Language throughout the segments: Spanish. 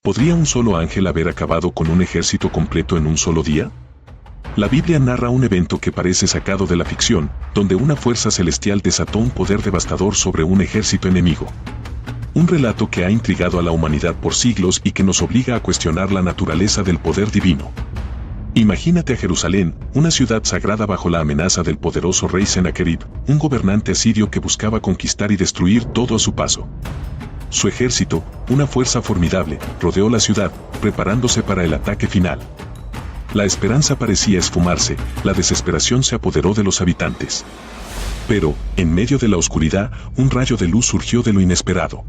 ¿Podría un solo ángel haber acabado con un ejército completo en un solo día? La Biblia narra un evento que parece sacado de la ficción, donde una fuerza celestial desató un poder devastador sobre un ejército enemigo. Un relato que ha intrigado a la humanidad por siglos y que nos obliga a cuestionar la naturaleza del poder divino. Imagínate a Jerusalén, una ciudad sagrada bajo la amenaza del poderoso rey Sennacherib, un gobernante asirio que buscaba conquistar y destruir todo a su paso. Su ejército, una fuerza formidable, rodeó la ciudad, preparándose para el ataque final. La esperanza parecía esfumarse, la desesperación se apoderó de los habitantes. Pero, en medio de la oscuridad, un rayo de luz surgió de lo inesperado.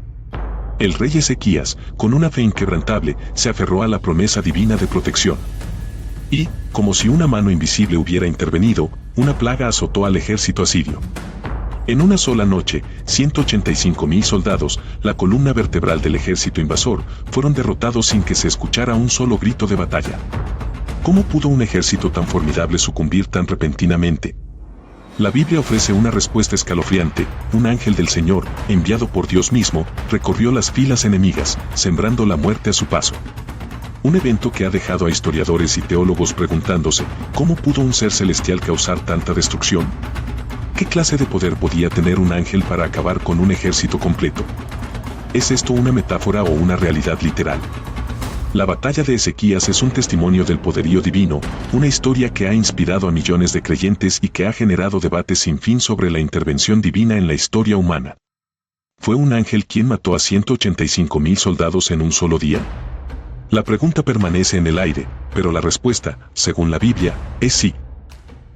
El rey Ezequías, con una fe inquebrantable, se aferró a la promesa divina de protección. Y, como si una mano invisible hubiera intervenido, una plaga azotó al ejército asirio. En una sola noche, 185,000 soldados, la columna vertebral del ejército invasor, fueron derrotados sin que se escuchara un solo grito de batalla. ¿Cómo pudo un ejército tan formidable sucumbir tan repentinamente? La Biblia ofrece una respuesta escalofriante. Un ángel del Señor, enviado por Dios mismo, recorrió las filas enemigas, sembrando la muerte a su paso. Un evento que ha dejado a historiadores y teólogos preguntándose, ¿cómo pudo un ser celestial causar tanta destrucción? ¿Qué clase de poder podía tener un ángel para acabar con un ejército completo? ¿Es esto una metáfora o una realidad literal? La batalla de Ezequías es un testimonio del poderío divino, una historia que ha inspirado a millones de creyentes y que ha generado debates sin fin sobre la intervención divina en la historia humana. ¿Fue un ángel quien mató a 185,000 soldados en un solo día? La pregunta permanece en el aire, pero la respuesta, según la Biblia, es sí.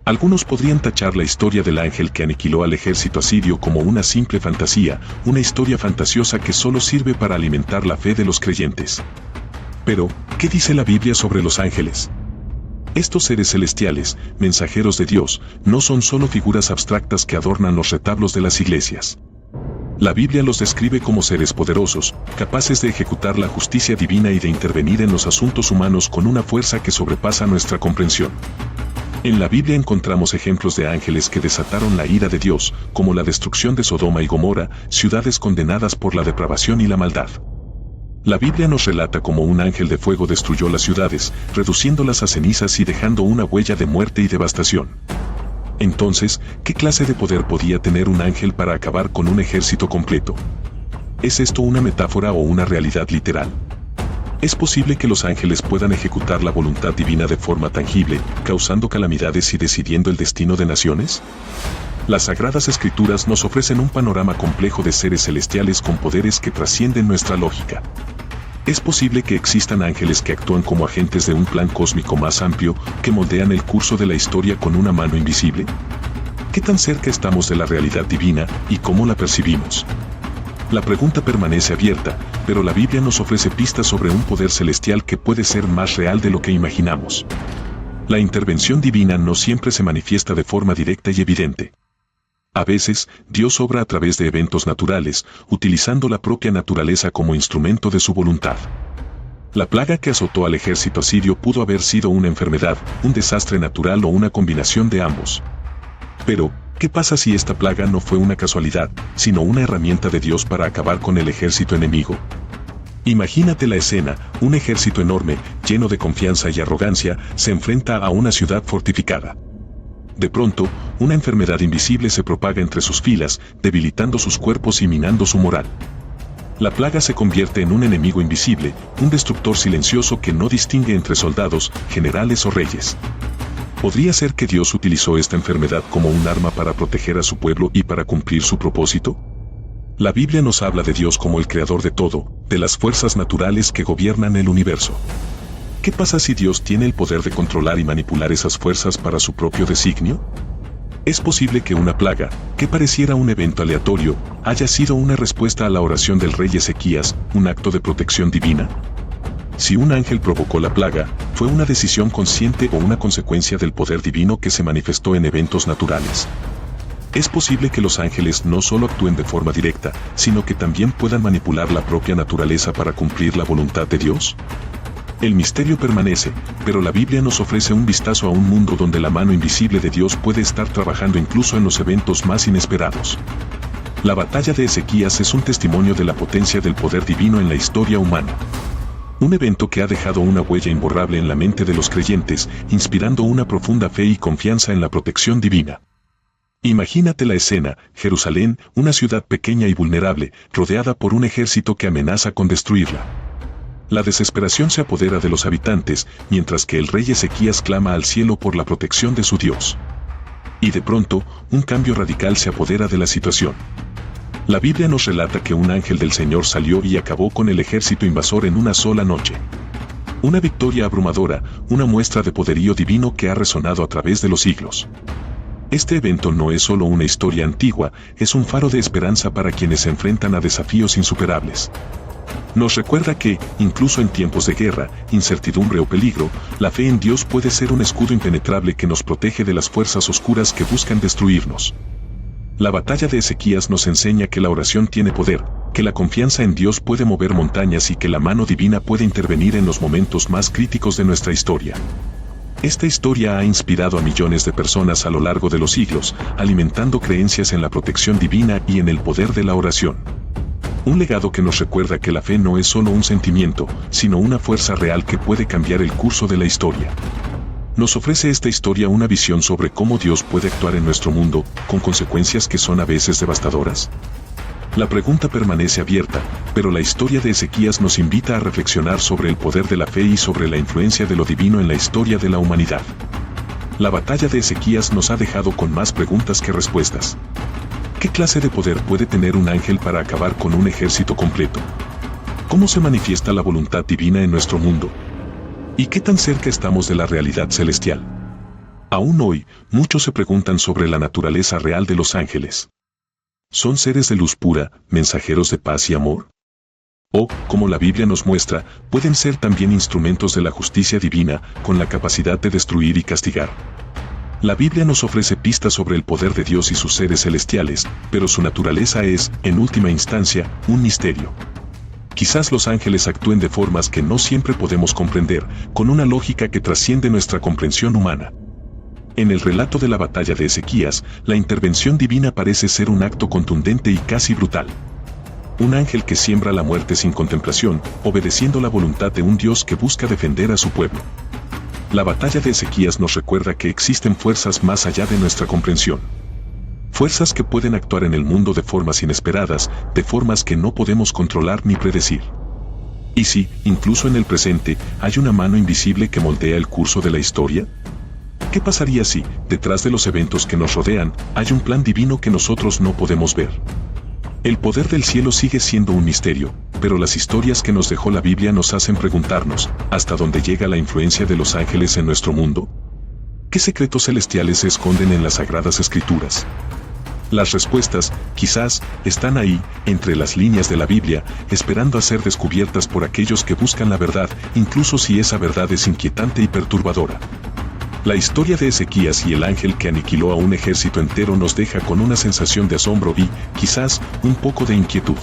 Algunos podrían tachar la historia del ángel que aniquiló al ejército asirio como una simple fantasía, una historia fantasiosa que solo sirve para alimentar la fe de los creyentes. Pero, ¿qué dice la Biblia sobre los ángeles? Estos seres celestiales, mensajeros de Dios, no son solo figuras abstractas que adornan los retablos de las iglesias. La Biblia los describe como seres poderosos, capaces de ejecutar la justicia divina y de intervenir en los asuntos humanos con una fuerza que sobrepasa nuestra comprensión. En la Biblia encontramos ejemplos de ángeles que desataron la ira de Dios, como la destrucción de Sodoma y Gomorra, ciudades condenadas por la depravación y la maldad. La Biblia nos relata cómo un ángel de fuego destruyó las ciudades, reduciéndolas a cenizas y dejando una huella de muerte y devastación. Entonces, ¿qué clase de poder podía tener un ángel para acabar con un ejército completo? ¿Es esto una metáfora o una realidad literal? ¿Es posible que los ángeles puedan ejecutar la voluntad divina de forma tangible, causando calamidades y decidiendo el destino de naciones? Las Sagradas Escrituras nos ofrecen un panorama complejo de seres celestiales con poderes que trascienden nuestra lógica. ¿Es posible que existan ángeles que actúan como agentes de un plan cósmico más amplio, que moldean el curso de la historia con una mano invisible? ¿Qué tan cerca estamos de la realidad divina y cómo la percibimos? La pregunta permanece abierta, pero la Biblia nos ofrece pistas sobre un poder celestial que puede ser más real de lo que imaginamos. La intervención divina no siempre se manifiesta de forma directa y evidente. A veces, Dios obra a través de eventos naturales, utilizando la propia naturaleza como instrumento de su voluntad. La plaga que azotó al ejército asirio pudo haber sido una enfermedad, un desastre natural o una combinación de ambos. Pero, ¿qué pasa si esta plaga no fue una casualidad, sino una herramienta de Dios para acabar con el ejército enemigo? Imagínate la escena, un ejército enorme, lleno de confianza y arrogancia, se enfrenta a una ciudad fortificada. De pronto, una enfermedad invisible se propaga entre sus filas, debilitando sus cuerpos y minando su moral. La plaga se convierte en un enemigo invisible, un destructor silencioso que no distingue entre soldados, generales o reyes. ¿Podría ser que Dios utilizó esta enfermedad como un arma para proteger a su pueblo y para cumplir su propósito? La Biblia nos habla de Dios como el creador de todo, de las fuerzas naturales que gobiernan el universo. ¿Qué pasa si Dios tiene el poder de controlar y manipular esas fuerzas para su propio designio? ¿Es posible que una plaga, que pareciera un evento aleatorio, haya sido una respuesta a la oración del rey Ezequías, un acto de protección divina? Si un ángel provocó la plaga, ¿fue una decisión consciente o una consecuencia del poder divino que se manifestó en eventos naturales? ¿Es posible que los ángeles no solo actúen de forma directa, sino que también puedan manipular la propia naturaleza para cumplir la voluntad de Dios? El misterio permanece, pero la Biblia nos ofrece un vistazo a un mundo donde la mano invisible de Dios puede estar trabajando incluso en los eventos más inesperados. La batalla de Ezequías es un testimonio de la potencia del poder divino en la historia humana. Un evento que ha dejado una huella imborrable en la mente de los creyentes, inspirando una profunda fe y confianza en la protección divina. Imagínate la escena: Jerusalén, una ciudad pequeña y vulnerable, rodeada por un ejército que amenaza con destruirla. La desesperación se apodera de los habitantes, mientras que el rey Ezequías clama al cielo por la protección de su Dios. Y de pronto, un cambio radical se apodera de la situación. La Biblia nos relata que un ángel del Señor salió y acabó con el ejército invasor en una sola noche. Una victoria abrumadora, una muestra de poderío divino que ha resonado a través de los siglos. Este evento no es solo una historia antigua, es un faro de esperanza para quienes se enfrentan a desafíos insuperables. Nos recuerda que, incluso en tiempos de guerra, incertidumbre o peligro, la fe en Dios puede ser un escudo impenetrable que nos protege de las fuerzas oscuras que buscan destruirnos. La batalla de Ezequías nos enseña que la oración tiene poder, que la confianza en Dios puede mover montañas y que la mano divina puede intervenir en los momentos más críticos de nuestra historia. Esta historia ha inspirado a millones de personas a lo largo de los siglos, alimentando creencias en la protección divina y en el poder de la oración. Un legado que nos recuerda que la fe no es solo un sentimiento, sino una fuerza real que puede cambiar el curso de la historia. Nos ofrece esta historia una visión sobre cómo Dios puede actuar en nuestro mundo, con consecuencias que son a veces devastadoras. La pregunta permanece abierta, pero la historia de Ezequías nos invita a reflexionar sobre el poder de la fe y sobre la influencia de lo divino en la historia de la humanidad. La batalla de Ezequías nos ha dejado con más preguntas que respuestas. ¿Qué clase de poder puede tener un ángel para acabar con un ejército completo? ¿Cómo se manifiesta la voluntad divina en nuestro mundo? ¿Y qué tan cerca estamos de la realidad celestial? Aún hoy, muchos se preguntan sobre la naturaleza real de los ángeles. ¿Son seres de luz pura, mensajeros de paz y amor? O, como la Biblia nos muestra, pueden ser también instrumentos de la justicia divina, con la capacidad de destruir y castigar. La Biblia nos ofrece pistas sobre el poder de Dios y sus seres celestiales, pero su naturaleza es, en última instancia, un misterio. Quizás los ángeles actúen de formas que no siempre podemos comprender, con una lógica que trasciende nuestra comprensión humana. En el relato de la batalla de Ezequías, la intervención divina parece ser un acto contundente y casi brutal. Un ángel que siembra la muerte sin contemplación, obedeciendo la voluntad de un Dios que busca defender a su pueblo. La batalla de Ezequías nos recuerda que existen fuerzas más allá de nuestra comprensión. Fuerzas que pueden actuar en el mundo de formas inesperadas, de formas que no podemos controlar ni predecir. ¿Y si, incluso en el presente, hay una mano invisible que moldea el curso de la historia? ¿Qué pasaría si, detrás de los eventos que nos rodean, hay un plan divino que nosotros no podemos ver? El poder del cielo sigue siendo un misterio, pero las historias que nos dejó la Biblia nos hacen preguntarnos, ¿hasta dónde llega la influencia de los ángeles en nuestro mundo? ¿Qué secretos celestiales se esconden en las Sagradas Escrituras? Las respuestas, quizás, están ahí, entre las líneas de la Biblia, esperando a ser descubiertas por aquellos que buscan la verdad, incluso si esa verdad es inquietante y perturbadora. La historia de Ezequías y el ángel que aniquiló a un ejército entero nos deja con una sensación de asombro y, quizás, un poco de inquietud.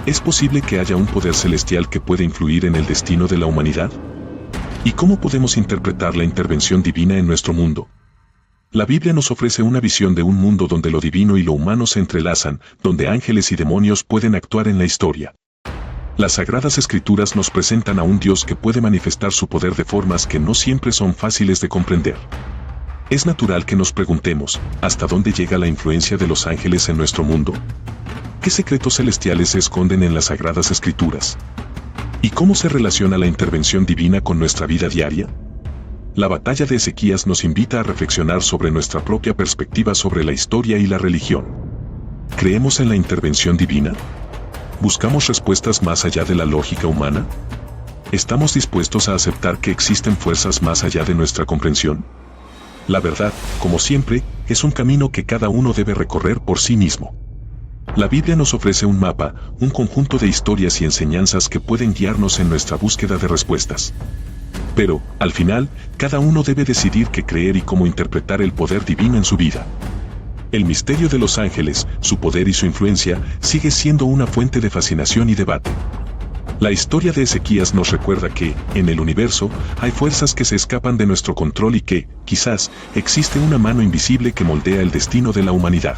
¿Es posible que haya un poder celestial que pueda influir en el destino de la humanidad? ¿Y cómo podemos interpretar la intervención divina en nuestro mundo? La Biblia nos ofrece una visión de un mundo donde lo divino y lo humano se entrelazan, donde ángeles y demonios pueden actuar en la historia. Las Sagradas Escrituras nos presentan a un Dios que puede manifestar su poder de formas que no siempre son fáciles de comprender. Es natural que nos preguntemos, ¿hasta dónde llega la influencia de los ángeles en nuestro mundo? ¿Qué secretos celestiales se esconden en las Sagradas Escrituras? ¿Y cómo se relaciona la intervención divina con nuestra vida diaria? La batalla de Ezequías nos invita a reflexionar sobre nuestra propia perspectiva sobre la historia y la religión. ¿Creemos en la intervención divina? ¿Buscamos respuestas más allá de la lógica humana? ¿Estamos dispuestos a aceptar que existen fuerzas más allá de nuestra comprensión? La verdad, como siempre, es un camino que cada uno debe recorrer por sí mismo. La Biblia nos ofrece un mapa, un conjunto de historias y enseñanzas que pueden guiarnos en nuestra búsqueda de respuestas. Pero, al final, cada uno debe decidir qué creer y cómo interpretar el poder divino en su vida. El misterio de los ángeles, su poder y su influencia, sigue siendo una fuente de fascinación y debate. La historia de Ezequías nos recuerda que, en el universo, hay fuerzas que se escapan de nuestro control y que, quizás, existe una mano invisible que moldea el destino de la humanidad.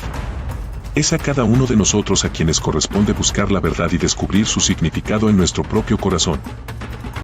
Es a cada uno de nosotros a quienes corresponde buscar la verdad y descubrir su significado en nuestro propio corazón.